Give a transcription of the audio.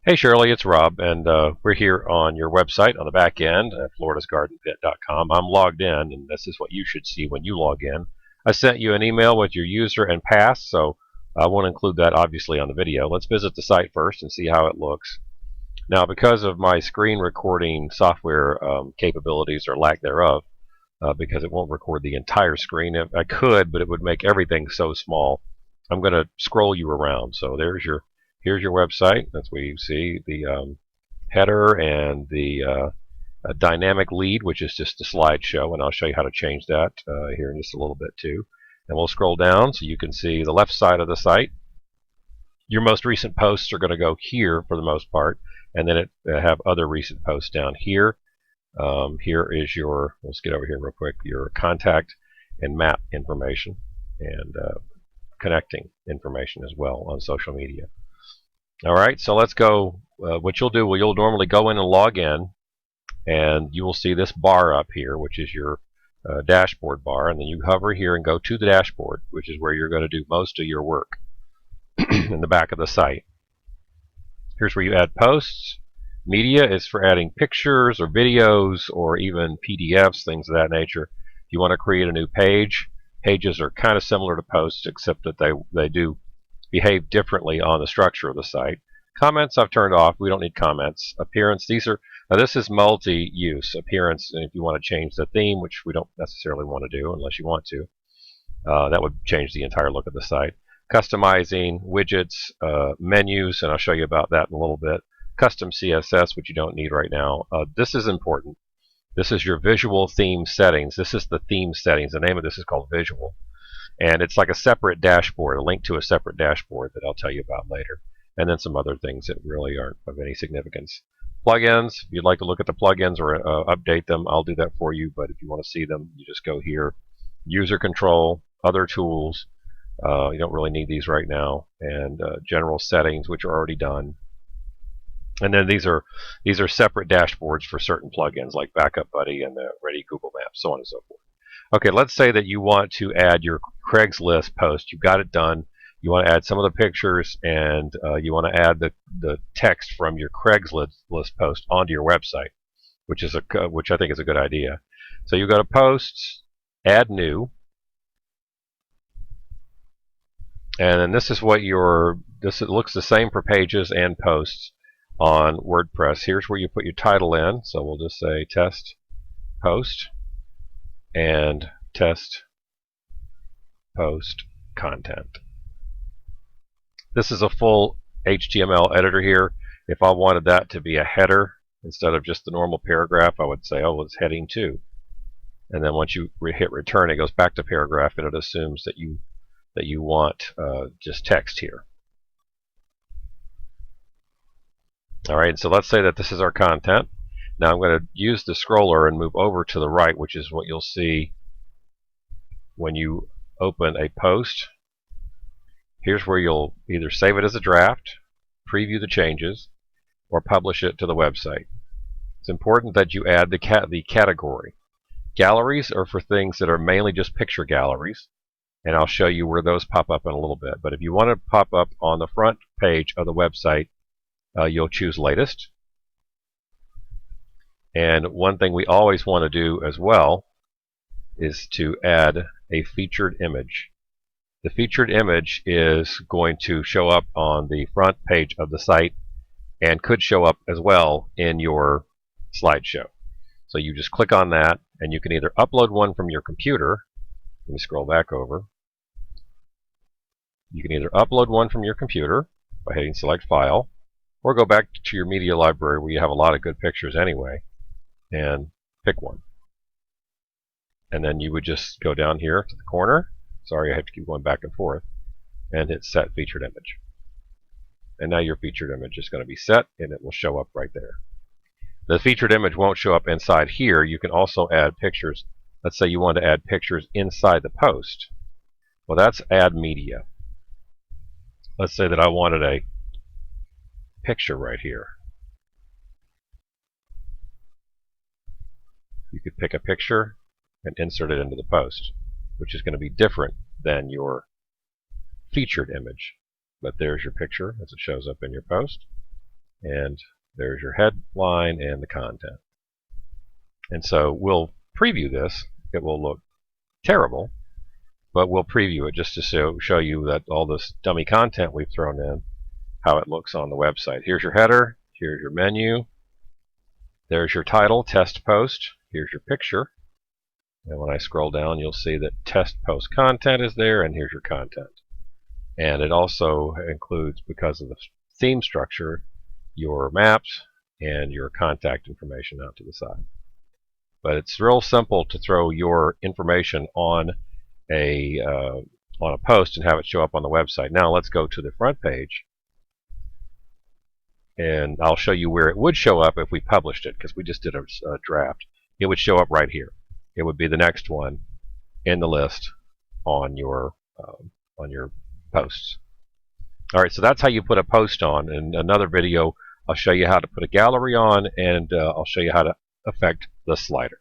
Hey Shirley, it's Rob, and we're here on your website on the back end at floridasgardenpit.com. I'm logged in, and this is what you should see when you log in. I sent you an email with your user and pass, so I won't include that obviously on the video. Let's visit the site first and see how it looks. Now, because of my screen recording software capabilities or lack thereof, because it won't record the entire screen, if I could, but it would make everything so small. I'm going to scroll you around. So here's your website. That's where you see the header and the dynamic lead, which is just a slideshow, and I'll show you how to change that here in just a little bit too. And we'll scroll down so you can see the left side of the site. Your most recent posts are going to go here for the most part, and then it have other recent posts down here. Here is your, let's get over here real quick, your contact and map information and connecting information as well on social media. All right, so let's go. What you'll do, well, you'll normally go in and log in, and you will see this bar up here, which is your dashboard bar, and then you hover here and go to the dashboard, which is where you're going to do most of your work in the back of the site. Here's where you add posts. Media is for adding pictures or videos or even PDFs, things of that nature. If you want to create a new page, pages are kind of similar to posts, except that they do behave differently on the structure of the site. Comments I've turned off. We don't need comments. Appearance, now this is multi-use. Appearance, and if you want to change the theme, which we don't necessarily want to do unless you want to, that would change the entire look of the site. Customizing, widgets, menus, and I'll show you about that in a little bit. Custom CSS, which you don't need right now. This is important. This is your visual theme settings. This is the theme settings. The name of this is called Visual. And it's like a separate dashboard, a link to a separate dashboard that I'll tell you about later. And then some other things that really aren't of any significance. Plugins, if you'd like to look at the plugins or update them, I'll do that for you. But if you want to see them, you just go here. User control, other tools. You don't really need these right now. And general settings, which are already done. And then these are separate dashboards for certain plugins like Backup Buddy and the Ready Google Maps, so on and so forth. Okay, let's say that you want to add your Craigslist post. You've got it done. You want to add some of the pictures, and you want to add the text from your Craigslist post onto your website, which I think is a good idea. So you go to Posts, Add New, and then this is what it looks the same for pages and posts on WordPress. Here's where you put your title in. So we'll just say test post and test post content. This is a full HTML editor here. If I wanted that to be a header instead of just the normal paragraph, I would say, oh, well, it's heading 2. And then once you hit return, it goes back to paragraph, and it assumes that you want just text here. All right, so let's say that this is our content. Now I'm going to use the scroller and move over to the right, which is what you'll see when you open a post. Here's where you'll either save it as a draft, preview the changes, or publish it to the website. It's important that you add the category. Galleries are for things that are mainly just picture galleries, and I'll show you where those pop up in a little bit. But if you want to pop up on the front page of the website, you'll choose latest. And one thing we always want to do as well is to add a featured image. The featured image is going to show up on the front page of the site and could show up as well in your slideshow. So you just click on that, and you can either upload one from your computer. Let me scroll back over. You can either upload one from your computer by hitting select file, or go back to your media library where you have a lot of good pictures anyway and pick one. And then you would just go down here to the corner. Sorry, I have to keep going back and forth, and hit set featured image. And now your featured image is going to be set, and it will show up right there. The featured image won't show up inside here. You can also add pictures. Let's say you want to add pictures inside the post. Well, that's add media. Let's say that I wanted a picture right here. You could pick a picture and insert it into the post, which is going to be different than your featured image. But there's your picture as it shows up in your post. And there's your headline and the content. And so we'll preview this. It will look terrible, but we'll preview it just to show you that all this dummy content we've thrown in, how it looks on the website. Here's your header. Here's your menu. There's your title, test post. Here's your picture. And when I scroll down, you'll see that test post content is there, and here's your content. And it also includes, because of the theme structure, your maps and your contact information out to the side. But it's real simple to throw your information on a post and have it show up on the website. Now let's go to the front page, and I'll show you where it would show up if we published it, because we just did a draft. It would show up right here. It would be the next one in the list on your posts. All right, so that's how you put a post on. In another video, I'll show you how to put a gallery on, and I'll show you how to affect the slider.